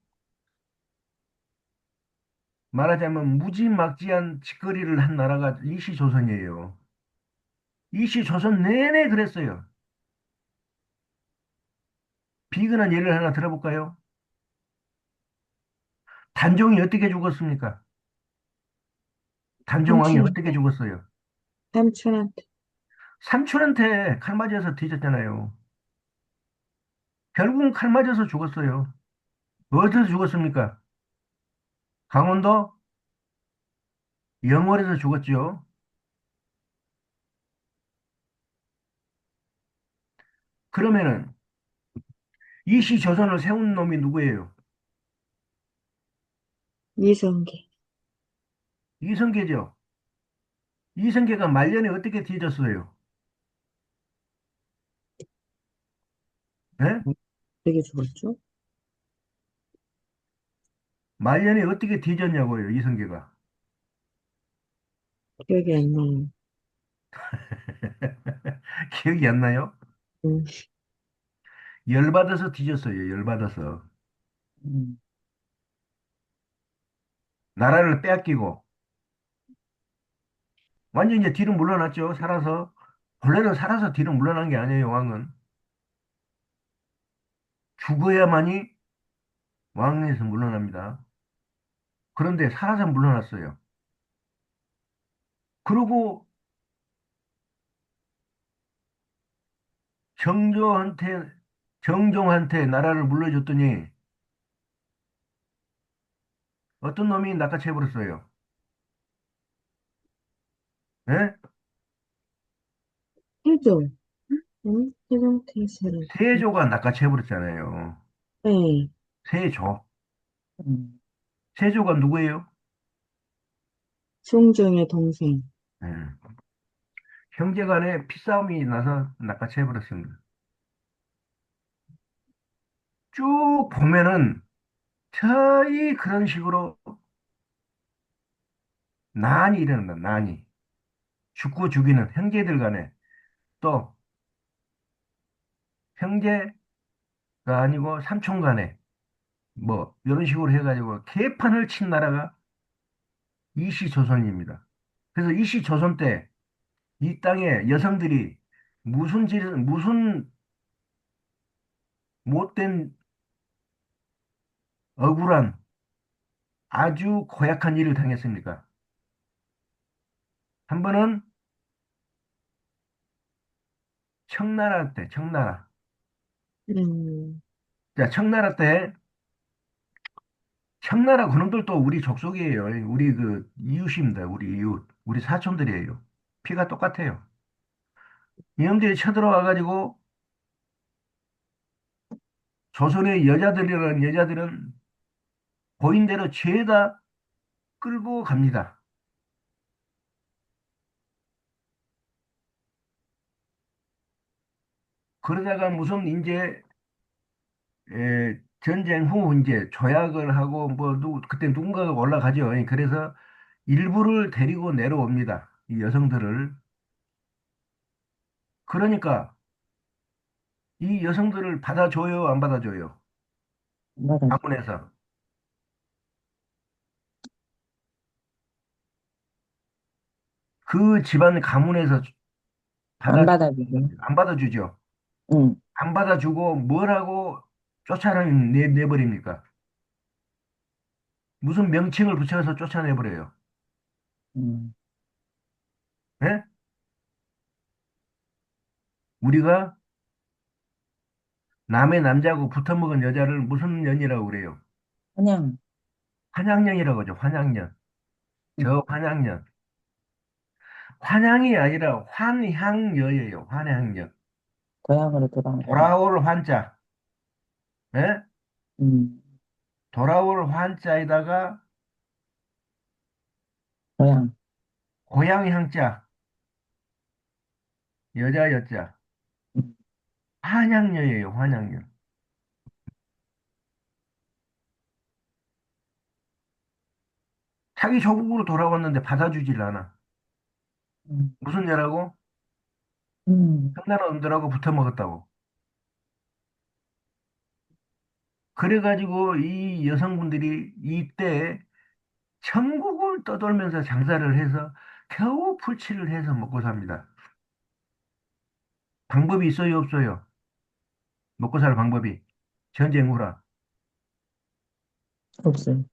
말하자면 무지막지한 짓거리를 한 나라가 이씨 조선이에요. 이씨 조선 내내 그랬어요. 비근한 예를 하나 들어볼까요? 단종이 어떻게 죽었습니까? 단종왕이 어떻게
삼촌한테,
죽었어요?
삼촌한테.
삼촌한테 칼 맞아서 뒤졌잖아요. 결국은 칼 맞아서 죽었어요. 어디서 죽었습니까? 강원도 영월에서 죽었죠. 그러면은 이씨 조선을 세운 놈이 누구예요?
이성계.
이성계죠. 이성계가 말년에 어떻게 뒤졌어요? 예?
되게 죽었죠?
말년에 어떻게 뒤졌냐고요, 이성계가.
기억이 안 나요.
기억이 안 나요?
음,
열받아서 뒤졌어요, 열받아서.
음,
나라를 빼앗기고. 완전 이제 뒤로 물러났죠, 살아서. 원래는 살아서 뒤로 물러난 게 아니에요, 왕은. 죽어야만이 왕에서 물러납니다. 그런데 살아서 물러났어요. 그리고 정조한테, 정종한테 나라를 물려줬더니 어떤 놈이 낚아채버렸어요. 예?
태종. 응? 태종 태세를.
세조가 낚아채버렸잖아요.
네.
세조.
음,
세조가 누구예요?
승종의 동생.
예. 형제간에 피싸움이 나서 낚아채버렸습니다. 쭉 보면은 거의 그런 식으로 난이 일어난다, 난이. 죽고 죽이는 형제들 간에 또 형제가 아니고 삼촌 간에 뭐 이런 식으로 해가지고 개판을 친 나라가 이시조선입니다. 그래서 이시조선 때 이 땅에 여성들이 무슨 못된 억울한 아주 고약한 일을 당했습니까? 한 번은 청나라 때, 청나라.
음,
자, 청나라 때, 청나라 그놈들도 우리 족속이에요. 우리 그 이웃입니다. 우리 이웃. 우리 사촌들이에요. 피가 똑같아요. 이놈들이 쳐들어와가지고 조선의 여자들이라는 여자들은 보인 대로 죄다 끌고 갑니다. 그러다가 무슨 이제 전쟁 후 이제 조약을 하고 뭐 그때 누군가가 올라가죠. 그래서 일부를 데리고 내려옵니다. 이 여성들을. 그러니까 이 여성들을 받아줘요, 안 받아줘요?
맞아.
가문에서. 그 집안 가문에서
안
받아,
받아주죠.
안 받아주죠.
응,
안 받아주고 뭘 하고 내버립니까? 무슨 명칭을 붙여서 쫓아내버려요.
응.
예? 우리가 남의 남자하고 붙어먹은 여자를 무슨 년이라고 그래요?
그냥,
환양년이라고 하죠, 환양년.
응,
저 환양년. 환양이 아니라 환향녀예요, 환향녀.
고향으로 돌아왔다.
돌아올 환자. 예?
응,
돌아올 환자에다가
고향.
고향 향자, 여자 여자.
응,
환양녀예요, 환양녀. 자기 조국으로 돌아왔는데 받아주질 않아.
응,
무슨 죄라고?
응,
청나라 놈들하고 붙어먹었다고. 그래가지고 이 여성분들이 이때 전국을 떠돌면서 장사를 해서 겨우 풀칠을 해서 먹고 삽니다. 방법이 있어요, 없어요? 먹고 살 방법이. 전쟁 후라.
없어요.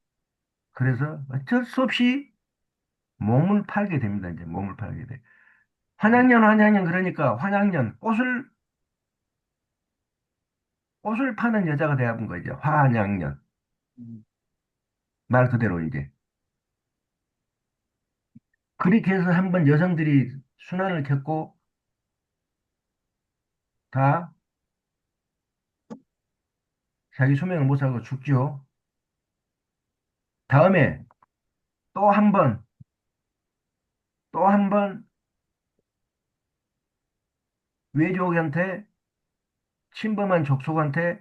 그래서 어쩔 수 없이 몸을 팔게 됩니다, 이제 몸을 팔게 돼. 환양년, 환양년, 그러니까 환양년, 꽃을 파는 여자가 되어본 거죠. 환양년.
응,
말 그대로 이제. 그렇게 해서 한번 여성들이 순환을 겪고 다 자기 수명을 못 살고 죽죠. 다음에 또 한 번, 또 한 번 외족한테, 침범한 족속한테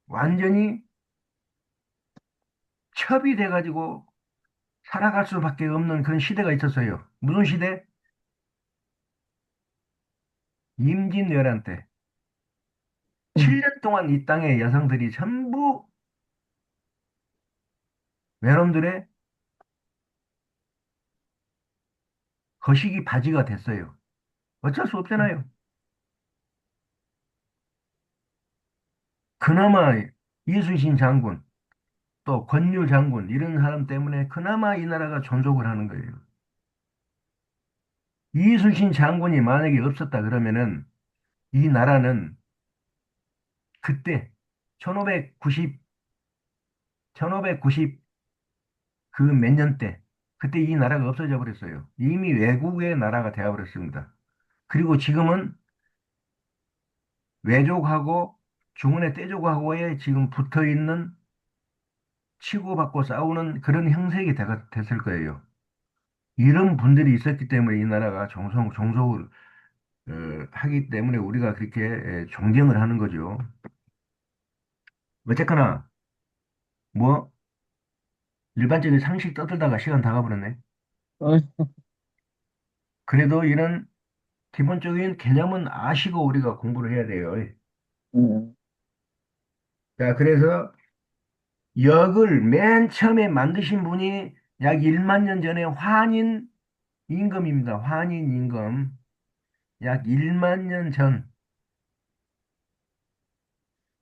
완전히 첩이 돼가지고 살아갈 수밖에 없는 그런 시대가 있었어요. 무슨 시대? 임진왜란 때.
응,
7년 동안 이 땅의 여성들이 전부 외놈들의 거시기 바지가 됐어요. 어쩔 수 없잖아요. 그나마 이순신 장군, 또 권율 장군, 이런 사람 때문에 그나마 이 나라가 존속을 하는 거예요. 이순신 장군이 만약에 없었다 그러면은 이 나라는 그때 1590, 1590 그 몇 년 때, 그때 이 나라가 없어져 버렸어요. 이미 외국의 나라가 되어 버렸습니다. 그리고 지금은 외족하고 중원의 떼족하고에 지금 붙어 있는 치고받고 싸우는 그런 형색이 됐을 거예요. 이런 분들이 있었기 때문에 이 나라가 종속을 하기 때문에 우리가 그렇게 존경을 하는 거죠. 어쨌거나 뭐 일반적인 상식 떠들다가 시간 다 가버렸네.
응,
그래도 이런 기본적인 개념은 아시고 우리가 공부를 해야 돼요.
응,
자, 그래서 역을 맨 처음에 만드신 분이 약 1만 년 전에 환인 임금입니다. 환인 임금. 약 1만 년 전.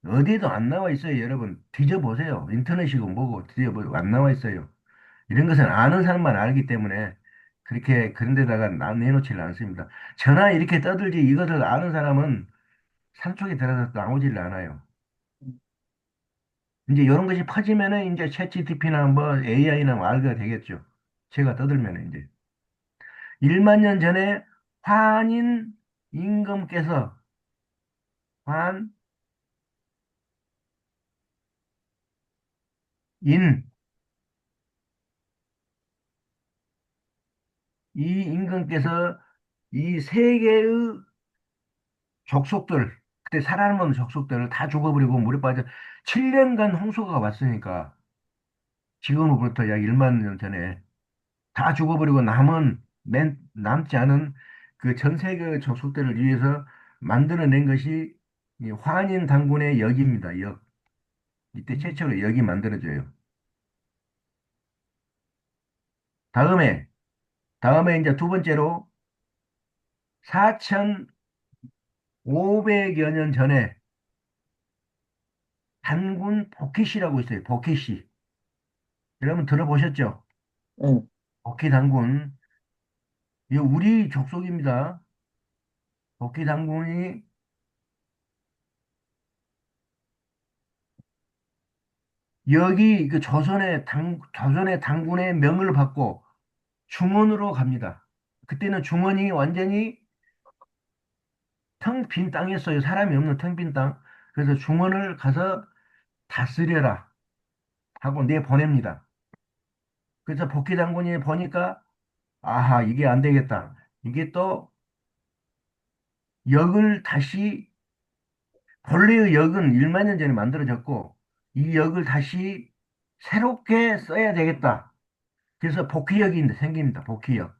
어디에도 안 나와 있어요, 여러분. 뒤져보세요. 인터넷이고 뭐고 뒤져보세요. 안 나와 있어요. 이런 것은 아는 사람만 알기 때문에 그렇게 그런 데다가 내놓지를 않습니다. 전화 이렇게 떠들지 이것을 아는 사람은 산속에 들어가서 나오지를 않아요. 이제 이런 것이 퍼지면은 이제 챗GPT나 뭐 AI나 알게 되겠죠. 제가 떠들면은 이제 1만 년 전에 환인 임금께서 환인 이 임금께서 이 세계의 족속들 그때 살아남은 족속들을 다 죽어버리고 물에 빠져 7년간 홍수가 왔으니까 지금으로부터 약 1만 년 전에 다 죽어버리고 남지 않은 그 전 세계 족속들을 위해서 만들어낸 것이 이 환인 당군의 역입니다. 역. 이때 최초로 역이 만들어져요. 다음에 이제 두 번째로 4,500여 년 전에 단군 복희씨라고 있어요. 복희씨. 여러분 들어보셨죠?
응,
복희 단군. 이 우리 족속입니다. 복희 단군이 여기 그 조선의 당군의 명을 받고 중원으로 갑니다. 그때는 중원이 완전히 텅 빈 땅이었어요. 사람이 없는 텅 빈 땅. 그래서 중원을 가서 다스려라 하고 내보냅니다. 그래서 복희 장군이 보니까 아하 이게 안 되겠다. 이게 또 역을 다시 본래의 역은 1만 년 전에 만들어졌고 이 역을 다시 새롭게 써야 되겠다. 그래서 복희역이 생깁니다. 복희역.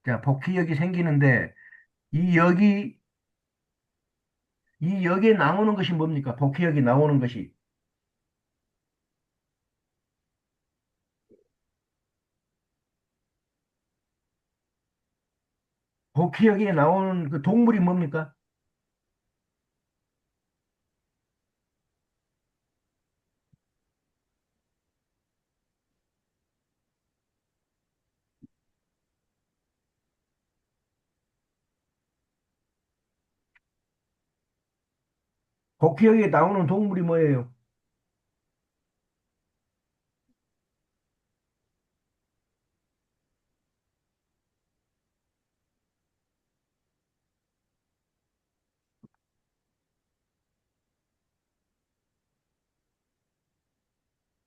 자, 복희역이 생기는데 이 역이 이 역에 나오는 것이 뭡니까? 복희역이 나오는 것이 복희역에 나오는 그 동물이 뭡니까? 복희역에 나오는 동물이 뭐예요?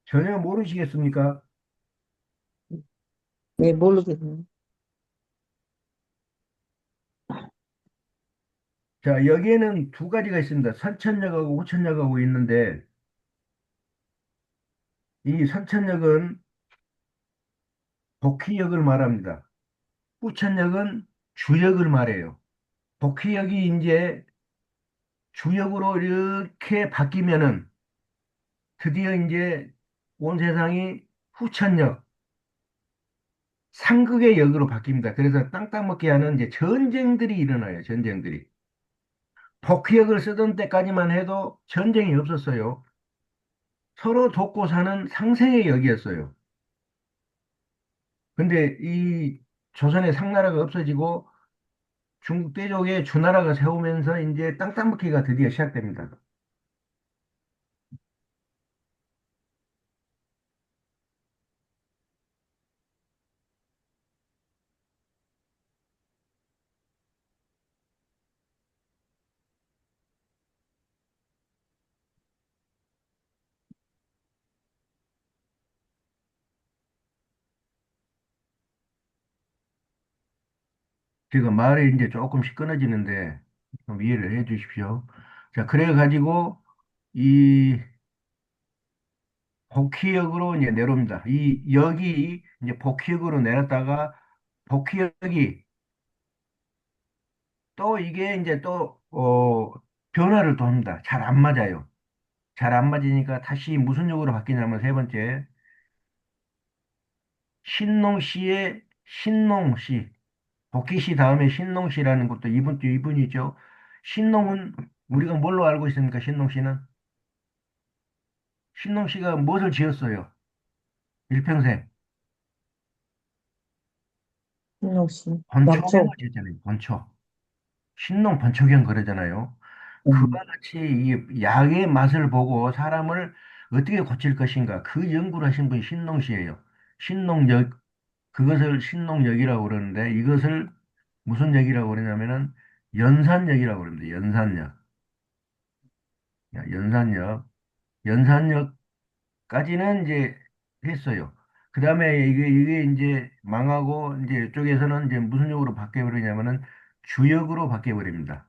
전혀 모르시겠습니까?
네, 모르겠네.
자, 여기에는 두 가지가 있습니다. 선천역하고 후천역하고 있는데 이 선천역은 복희역을 말합니다. 후천역은 주역을 말해요. 복희역이 이제 주역으로 이렇게 바뀌면은 드디어 이제 온 세상이 후천역, 상극의 역으로 바뀝니다. 그래서 땅땅 먹게 하는 이제 전쟁들이 일어나요. 전쟁들이. 복희역을 쓰던 때까지만 해도 전쟁이 없었어요. 서로 돕고 사는 상생의 역이었어요. 근데 이 조선의 상나라가 없어지고 중국 대족의 주나라가 세우면서 이제 땅땅 먹기가 드디어 시작됩니다. 제가 말이 이제 조금씩 끊어지는데 좀 이해를 해 주십시오. 자, 그래 가지고 이 복희역으로 이제 내려옵니다. 이 역이 이제 복희역으로 내렸다가 복희역이 또 이게 이제 또 변화를 또 합니다. 잘 안 맞아요. 잘 안 맞으니까 다시 무슨 역으로 바뀌냐면 세 번째 신농시의 신농시 복희시 다음에 신농시라는 것도 이분이죠. 신농은 우리가 뭘로 알고 있습니까? 신농 씨는? 신농 씨가 무엇을 지었어요? 일평생.
혹시
번초경을
약초.
지었잖아요. 번초. 신농 번초경 그러잖아요. 그와
음,
같이 이 약의 맛을 보고 사람을 어떻게 고칠 것인가 그 연구를 하신 분이 신농 씨예요. 신농역 그것을 신농역이라고 그러는데 이것을 무슨 역이라고 그러냐면은 연산역이라고 그럽니다. 연산역. 야, 연산역. 연산역까지는 이제 했어요. 그 다음에 이게 이제 망하고 이제 이쪽에서는 이제 무슨 역으로 바뀌어버리냐면은 주역으로 바뀌어버립니다.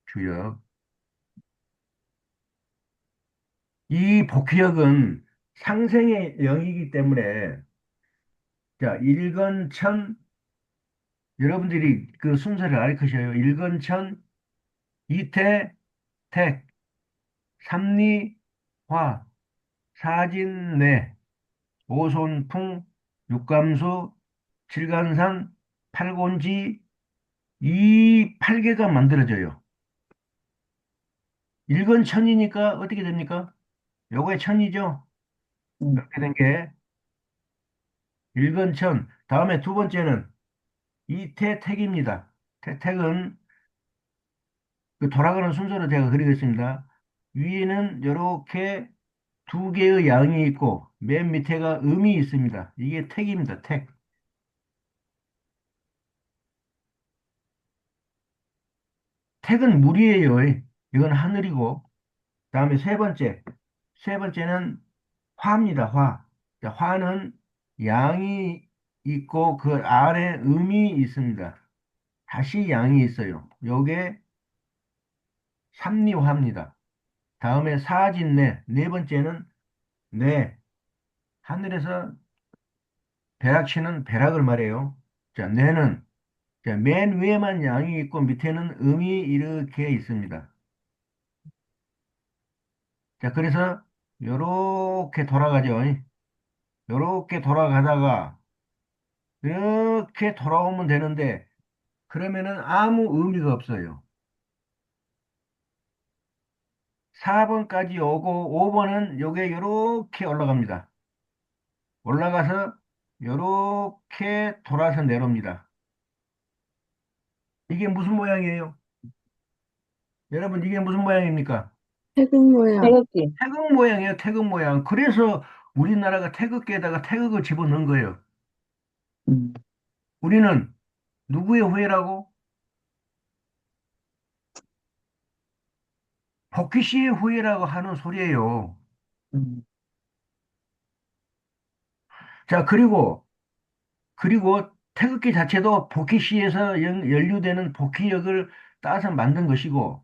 주역. 이 복귀역은 상생의 영이기 때문에 자, 일건천 여러분들이 그 순서를 알려주셔요. 일건천, 이태, 택, 삼리, 화, 사진내, 오손풍, 육감수, 칠간산, 팔곤지 이 8개가 만들어져요. 일건천이니까 어떻게 됩니까? 요거의 천이죠.
음,
이렇게 된 게 일건천. 다음에 두 번째는 이태택입니다. 태택은 그 돌아가는 순서로 제가 그리겠습니다. 위에는 이렇게 두 개의 양이 있고 맨 밑에가 음이 있습니다. 이게 택입니다. 택. 택은 물이에요. 이건 하늘이고. 다음에 세 번째. 세 번째는 화입니다. 화. 자, 화는 양이 있고 그 아래 음이 있습니다. 다시 양이 있어요. 요게 삼리화입니다. 다음에 사진내. 네 번째는 내. 하늘에서 벼락치는 벼락을 말해요. 자, 내는 자, 맨 위에만 양이 있고 밑에는 음이 이렇게 있습니다. 자, 그래서 요렇게 돌아가죠. 요렇게 돌아가다가 이렇게 돌아오면 되는데 그러면은 아무 의미가 없어요. 4번까지 오고 5번은 요게 요렇게 올라갑니다. 올라가서 요렇게 돌아서 내려옵니다. 이게 무슨 모양이에요? 여러분 이게 무슨 모양입니까?
태극 모양.
태극기.
태극 모양이에요, 태극 모양. 그래서 우리나라가 태극기에다가 태극을 집어넣은 거예요.
음,
우리는 누구의 후예라고? 복희 씨의 후예라고 하는 소리예요.
음,
자, 그리고 태극기 자체도 복희 씨에서 연루되는 복희역을 따서 만든 것이고,